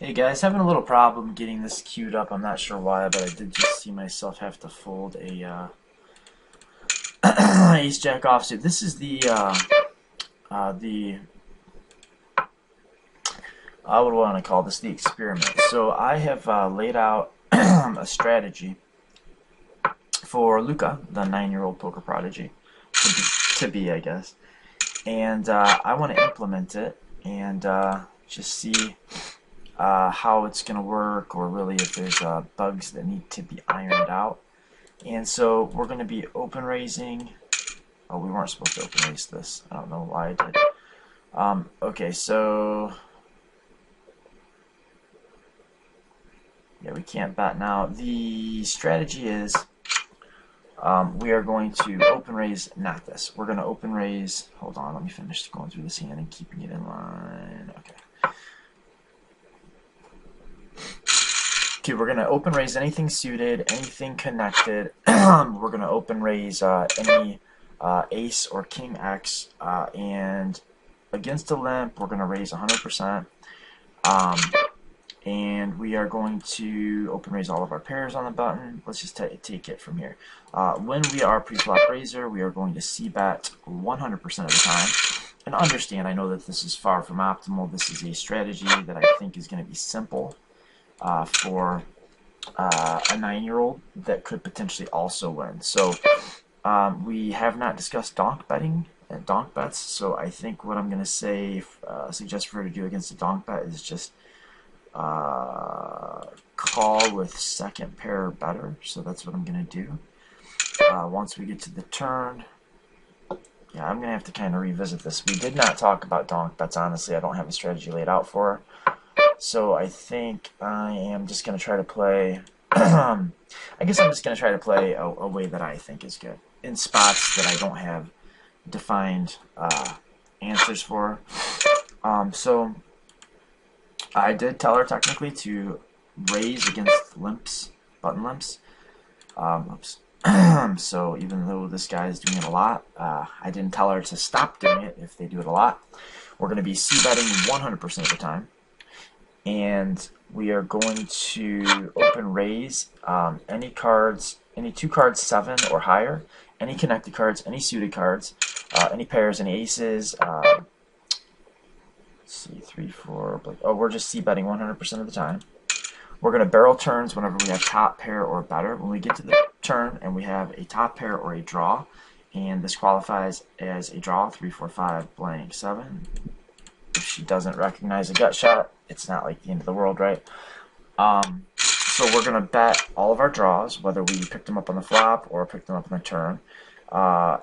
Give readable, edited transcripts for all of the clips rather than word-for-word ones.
Hey guys, having a little problem getting this queued up. I'm not sure why, but I did just see myself have to fold a ace jack offsuit. This is the what do I want to call this? The experiment. So I have laid out a strategy for Lukah, the 9-year-old poker prodigy, to be, I guess, and I want to implement it and just see how it's going to work, or really if there's bugs that need to be ironed out. And so we're going to be open raising. Oh, we weren't supposed to open raise this. I don't know why I did. Okay, so yeah, we can't bet now. The strategy is we are going to open raise, not this. We're going to open raise. Hold on, let me finish going through this hand and keeping it in line. Okay. Okay, we're going to open raise anything suited, anything connected. We're going to open raise any ace or king X, and against a limp, we're going to raise 100%. And we are going to open raise all of our pairs on the button. Let's just take it from here. When we are pre-flop raiser, we are going to c-bet 100% of the time. And understand, I know that this is far from optimal. This is a strategy that I think is going to be simple for a 9-year-old that could potentially also win. So we have not discussed donk betting and donk bets. So I think what I'm going to say, suggest for her to do against a donk bet is just call with second pair or better. So that's what I'm going to do. Once we get to the turn, yeah, I'm going to have to kind of revisit this. We did not talk about donk bets, honestly. I don't have a strategy laid out for her. So I think I am just going to try to play, I guess I'm just going to try to play a way that I think is good in spots that I don't have defined answers for. So I did tell her technically to raise against limps, button limps. Oops. So even though this guy is doing it a lot, I didn't tell her to stop doing it if they do it a lot. We're going to be c-betting 100% of the time. And we are going to open raise any cards, any 2 cards 7 or higher, any connected cards, any suited cards, any pairs, any aces. Let's see, 3, 4. Oh, we're just c-betting 100% of the time. We're going to barrel turns whenever we have top pair or better. When we get to the turn and we have a top pair or a draw, and this qualifies as a draw, 3, 4, 5, blank, 7. If she doesn't recognize a gut shot, it's not like the end of the world, right? So we're going to bet all of our draws, whether we picked them up on the flop or picked them up on the turn.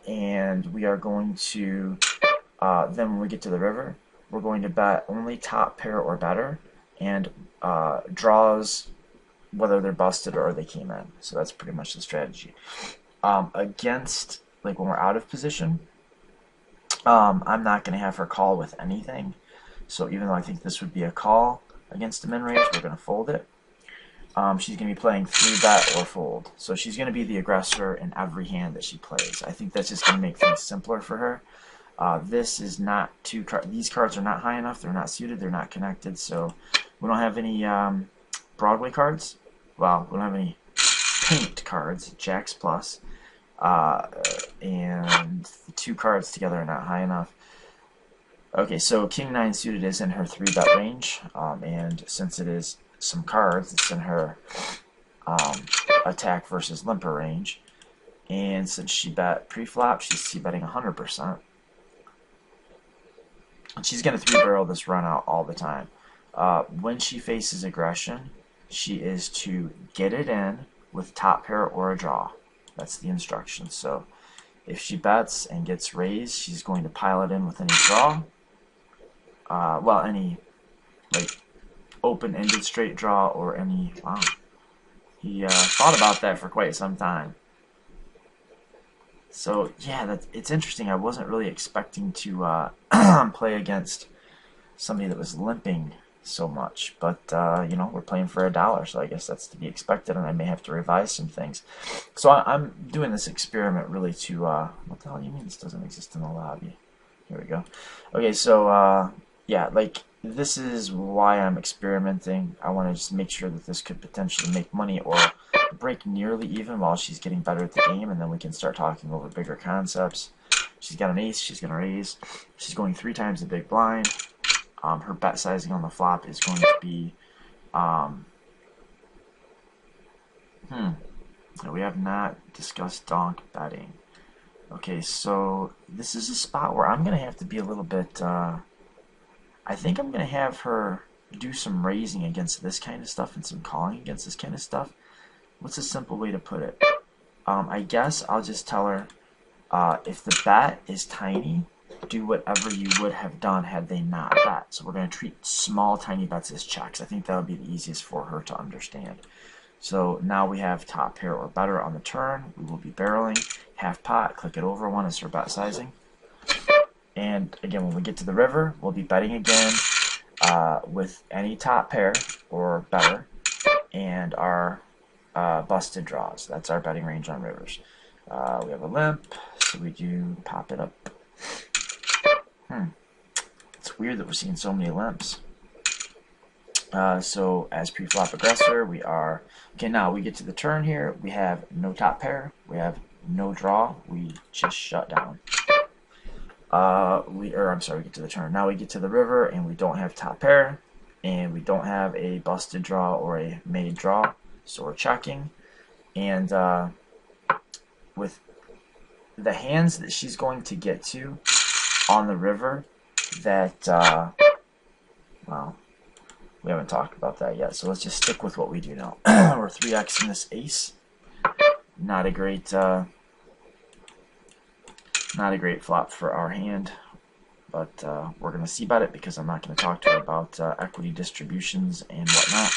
And we are going to, then when we get to the river, we're going to bet only top pair or better, and draws, whether they're busted or they came in. So that's pretty much the strategy. Against, like when we're out of position, I'm not going to have her call with anything. So even though I think this would be a call against a min raise, we're going to fold it. She's going to be playing 3-bet or fold. So she's going to be the aggressor in every hand that she plays. I think that's just going to make things simpler for her. This is not these cards are not high enough. They're not suited. They're not connected. So we don't have any Broadway cards. Well, we don't have any paint cards, jacks plus. And the 2 cards together are not high enough. Okay, so King 9 suited is in her 3-bet range, and since it is some cards, it's in her attack versus limper range. And since she bet pre-flop, she's c-betting 100%. And she's going to 3-barrel this run out all the time. When she faces aggression, she is to get it in with top pair or a draw. That's the instruction. So if she bets and gets raised, she's going to pile it in with any draw. Well, any like open-ended straight draw or any. Wow, he thought about that for quite some time. So yeah, it's interesting. I wasn't really expecting to play against somebody that was limping so much, but you know, we're playing for $1, so I guess that's to be expected, and I may have to revise some things. So I'm doing this experiment really to what the hell do you mean this doesn't exist in the lobby? Here we go. Okay, so yeah, like this is why I'm experimenting. I want to just make sure that this could potentially make money or break nearly even while she's getting better at the game, and then we can start talking over bigger concepts. She's got an ace, she's going to raise. She's going 3 times the big blind. Her bet sizing on the flop is going to be... we have not discussed donk betting. Okay, so this is a spot where I'm going to have to be a little bit... I think I'm going to have her do some raising against this kind of stuff and some calling against this kind of stuff. What's a simple way to put it? I guess I'll just tell her, if the bet is tiny, do whatever you would have done had they not bet. So we're going to treat small, tiny bets as checks. I think that would be the easiest for her to understand. So now we have top pair or better on the turn. We will be barreling. Half pot, click it over. 1 is her bet sizing. And again, when we get to the river, we'll be betting again with any top pair or better and our busted draws. That's our betting range on rivers. We have a limp, so we do pop it up. It's weird that we're seeing so many limps. So as pre-flop aggressor, we are... Okay, now we get to the turn here. We have no top pair. We have no draw. We just shut down. We get to the turn. Now we get to the river, and we don't have top pair, and we don't have a busted draw or a made draw, so we're checking. And with the hands that she's going to get to on the river, that well, we haven't talked about that yet, so let's just stick with what we do now. We're 3xing this ace. Not a great flop for our hand, but we're going to see about it because I'm not going to talk to her about equity distributions and whatnot.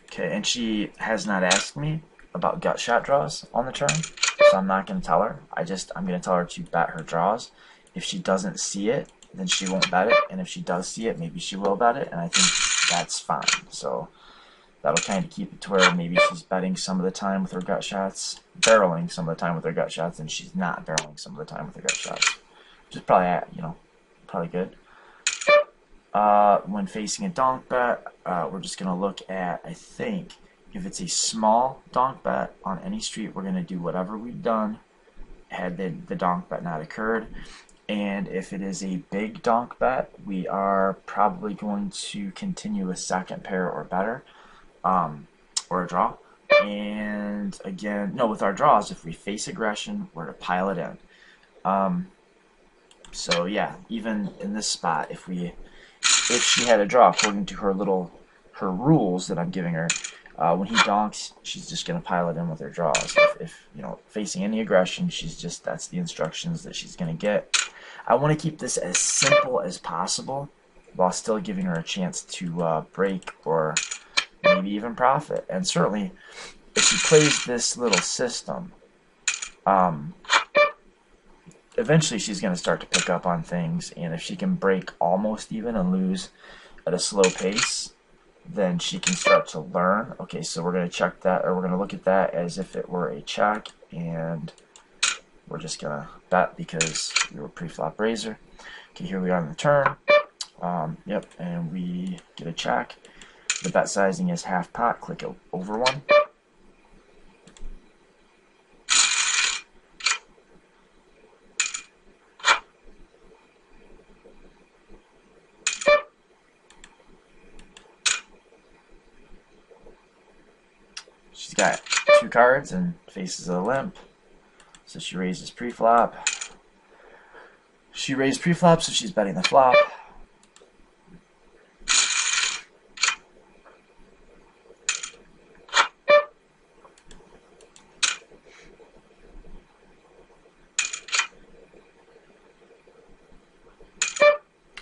Okay, and she has not asked me about gut shot draws on the turn, so I'm not going to tell her. I'm going to tell her to bet her draws. If she doesn't see it, then she won't bet it, and if she does see it, maybe she will bet it, and I think that's fine. So that'll kind of keep it to where maybe she's betting some of the time with her gut shots, barreling some of the time with her gut shots, and she's not barreling some of the time with her gut shots, which is probably, probably good. When facing a donk bet, we're just going to look at, I think, if it's a small donk bet on any street, we're going to do whatever we've done had the donk bet not occurred. And if it is a big donk bet, we are probably going to continue a second pair or better, or a draw. And again, no, with our draws, if we face aggression, we're to pile it in. So yeah, even in this spot, if she had a draw according to her rules that I'm giving her, when he donks, she's just going to pile it in with her draws. If facing any aggression, that's the instructions that she's going to get. I want to keep this as simple as possible while still giving her a chance to break or maybe even profit. And certainly, if she plays this little system, eventually she's going to start to pick up on things, and if she can break almost even and lose at a slow pace, then she can start to learn. Okay, so we're going to check that, or we're going to look at that as if it were a check, and we're just going to bet because we were pre-flop raiser. Okay, here we are on the turn. Yep, and we get a check. The bet sizing is half pot. Click over 1. She's got 2 cards and faces a limp. So she raises pre-flop. She raised pre-flop, so she's betting the flop.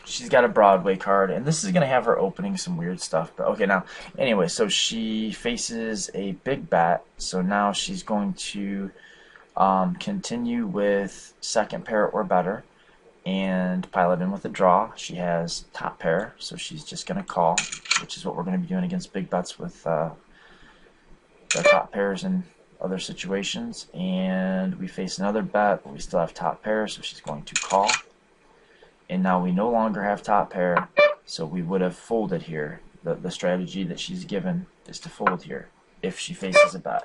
She's got a Broadway card, and this is going to have her opening some weird stuff. But okay, now, anyway, so she faces a big bet, so now she's going to continue with second pair or better and pile it in with a draw. She has top pair, so she's just going to call, which is what we're going to be doing against big bets with our top pairs and other situations. And we face another bet, but we still have top pair, so she's going to call. And now we no longer have top pair, so we would have folded here. The strategy that she's given is to fold here if she faces a bet.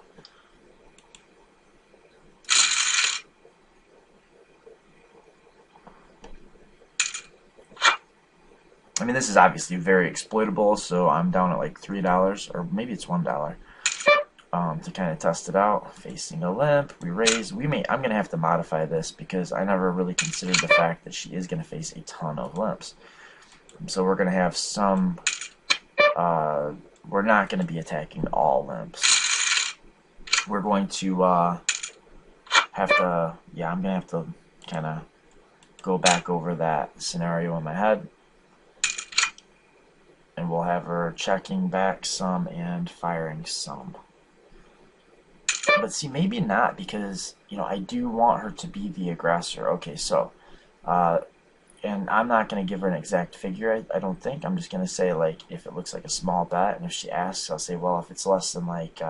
I mean, this is obviously very exploitable, so I'm down at like $3, or maybe it's $1, to kind of test it out. Facing a limp, we raise. I'm going to have to modify this because I never really considered the fact that she is going to face a ton of limps. So we're going to have some, we're not going to be attacking all limps. We're going to have to, yeah, I'm going to have to kind of go back over that scenario in my head. And we'll have her checking back some and firing some. But see, maybe not, because, you know, I do want her to be the aggressor. Okay, so, and I'm not going to give her an exact figure, I don't think. I'm just going to say, like, if it looks like a small bet, and if she asks, I'll say, well, if it's less than, like,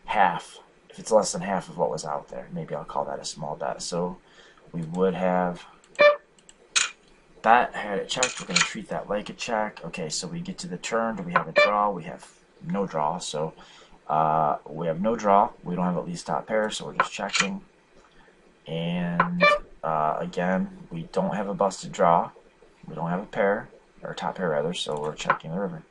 half, if it's less than half of what was out there, maybe I'll call that a small bet. So we would have bet, had it checked, we're going to treat that like a check. Okay, so we get to the turn, do we have a draw? We have no draw, so we have no draw. We don't have at least top pair, so we're just checking. And again, we don't have a busted draw. We don't have a pair, or top pair rather, so we're checking the river.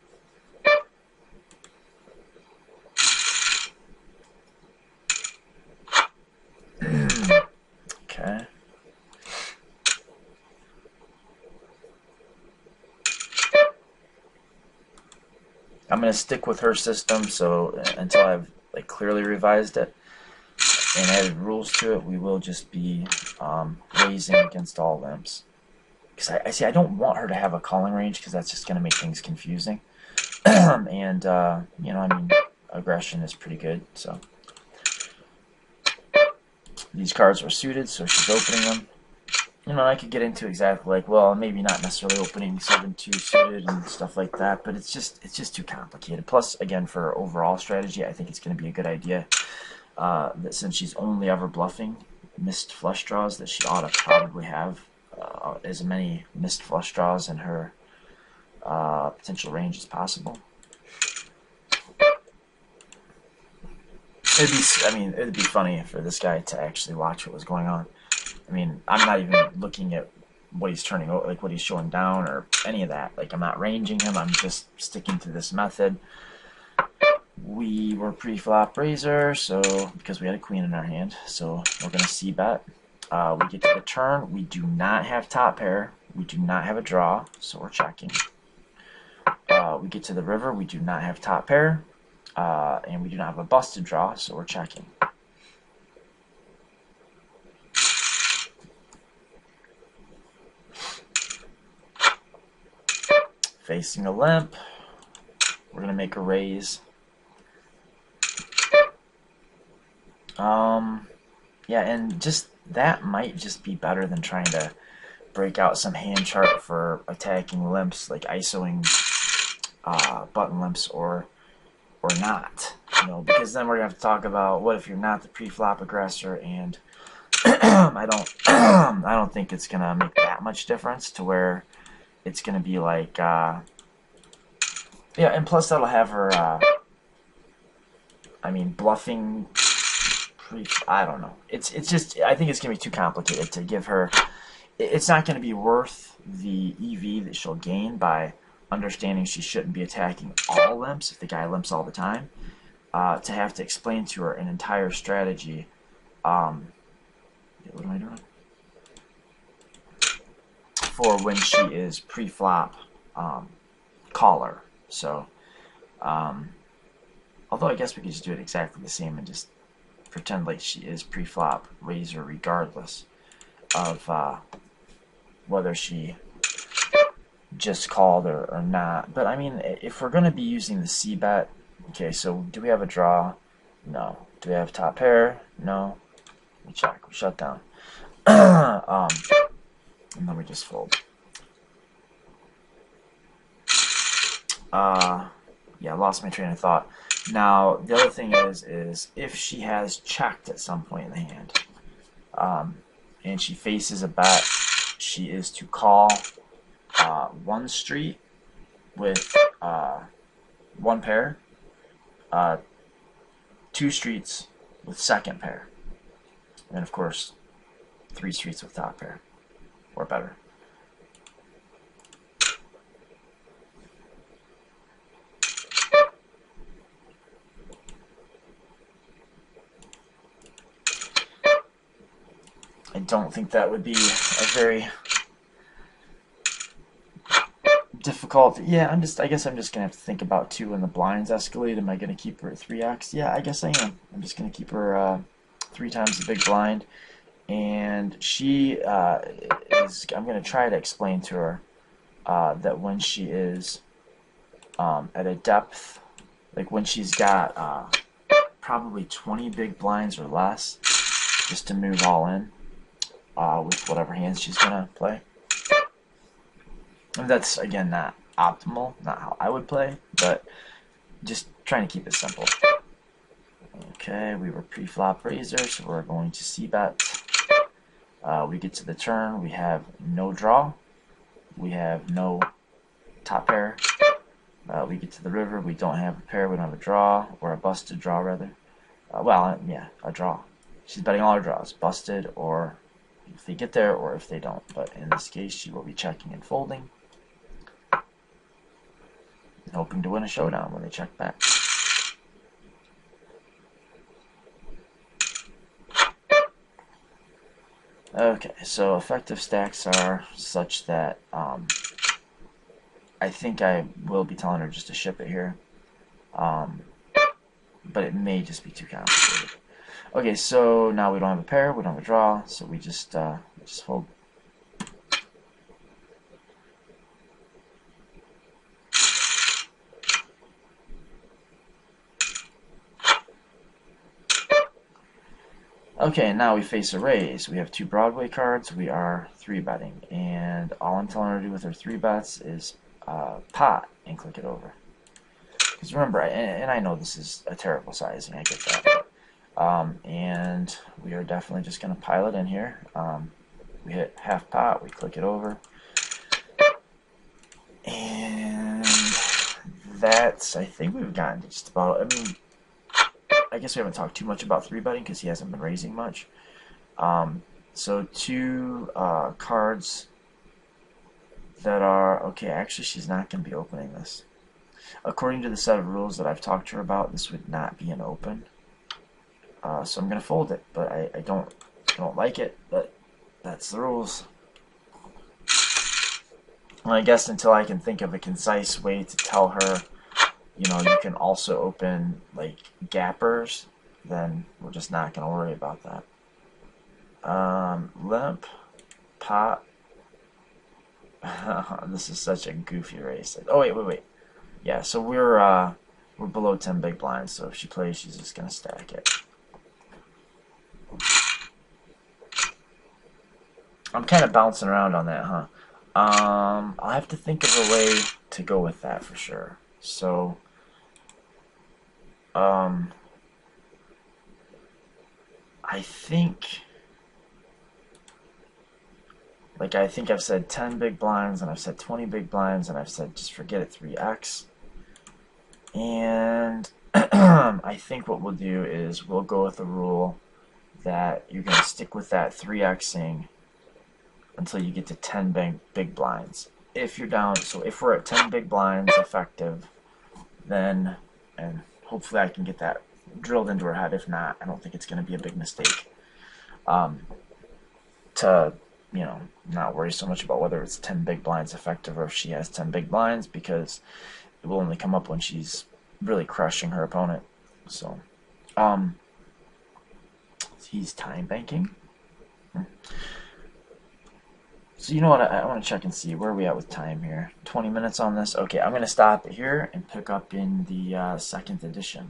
Okay. I'm going to stick with her system, so until I've like clearly revised it and added rules to it, we will just be raising against all limps. Because I see, I don't want her to have a calling range, because that's just going to make things confusing. And you know, I mean, aggression is pretty good. So these cards are suited, so she's opening them. You know, I could get into exactly like, well, maybe not necessarily opening 7-2 suited and stuff like that, but it's just too complicated. Plus, again, for overall strategy, I think it's going to be a good idea that since she's only ever bluffing missed flush draws, that she ought to probably have as many missed flush draws in her potential range as possible. It'd be funny for this guy to actually watch what was going on. I mean, I'm not even looking at what he's turning, like what he's showing down or any of that. Like, I'm not ranging him. I'm just sticking to this method. We were pre-flop raiser, so because we had a queen in our hand, so we're going to c-bet. We get to the turn. We do not have top pair. We do not have a draw, so we're checking. We get to the river. We do not have top pair, and we do not have a busted draw, so we're checking. Facing a limp, we're going to make a raise. Yeah, and just that might just be better than trying to break out some hand chart for attacking limps, like ISOing button limps or not. You know, because then we're going to have to talk about what if you're not the pre-flop aggressor, and I don't think it's going to make that much difference to where it's going to be like, yeah, and plus that'll have her, I mean, bluffing, I don't know. It's just, I think it's going to be too complicated to give her, it's not going to be worth the EV that she'll gain by understanding she shouldn't be attacking all limps if the guy limps all the time, to have to explain to her an entire strategy. What am I doing? For when she is pre-flop caller. So, although I guess we could just do it exactly the same and just pretend like she is pre-flop raiser regardless of whether she just called or not. But I mean, if we're going to be using the c-bet, okay, so do we have a draw? No. Do we have top pair? No. We check. We shut down. And then we just fold. yeah, I lost my train of thought. Now, the other thing is if she has checked at some point in the hand, and she faces a bet, she is to call one street with one pair, two streets with second pair, and of course, three streets with top pair, or better. I don't think that would be a very difficult. Yeah, I guess I'm just gonna have to think about two when the blinds escalate. Am I gonna keep her at 3x? Yeah, I guess I am. I'm just gonna keep her 3 times the big blind, and she is. I'm gonna try to explain to her that when she is at a depth, like when she's got probably 20 big blinds or less, just to move all in with whatever hands she's gonna play. And that's, again, not optimal, not how I would play, but just trying to keep it simple. Okay, we were pre-flop raiser, so we're going to c-bet. We get to the turn, we have no draw, we have no top pair. We get to the river, we don't have a pair, we don't have a draw, or a busted draw, rather. Yeah, a draw. She's betting all her draws, busted, or if they get there, or if they don't. But in this case, she will be checking and folding, hoping to win a showdown when they check back. Okay, so effective stacks are such that I think I will be telling her just to ship it here, but it may just be too complicated. Okay, so now we don't have a pair, we don't have a draw, so we just fold. Okay, now we face a raise. We have 2 Broadway cards. We are 3-betting, and all I'm telling her to do with her 3 bets is pot and click it over. Because remember, and I know this is a terrible sizing, I get that. And we are definitely just going to pile it in here. We hit half pot, we click it over. And that's, I think we've gotten just about, I mean, I guess we haven't talked too much about 3-betting because he hasn't been raising much. So 2 cards that are, okay, actually she's not going to be opening this. According to the set of rules that I've talked to her about, this would not be an open. So I'm going to fold it, but I don't like it, but that's the rules. And I guess until I can think of a concise way to tell her, you know, you can also open like gappers, then we're just not going to worry about that. Limp, pot. This is such a goofy race. Oh wait. Yeah, so we're below 10 big blinds, so if she plays, she's just going to stack it. I'm kind of bouncing around on that, huh? I'll have to think of a way to go with that for sure. So, I think I've said 10 big blinds, and I've said 20 big blinds, and I've said just forget it, 3x. And I think what we'll do is we'll go with the rule that you're going to stick with that 3xing until you get to 10 big blinds. If you're down, so if we're at 10 big blinds effective, then, and hopefully I can get that drilled into her head. If not, I don't think it's going to be a big mistake. To, you know, not worry so much about whether it's 10 big blinds effective or if she has 10 big blinds, because it will only come up when she's really crushing her opponent. So, he's time banking. So you know what, I want to check and see where are we at with time here. 20 minutes on this. Okay, I'm going to stop it here and pick up in the second edition.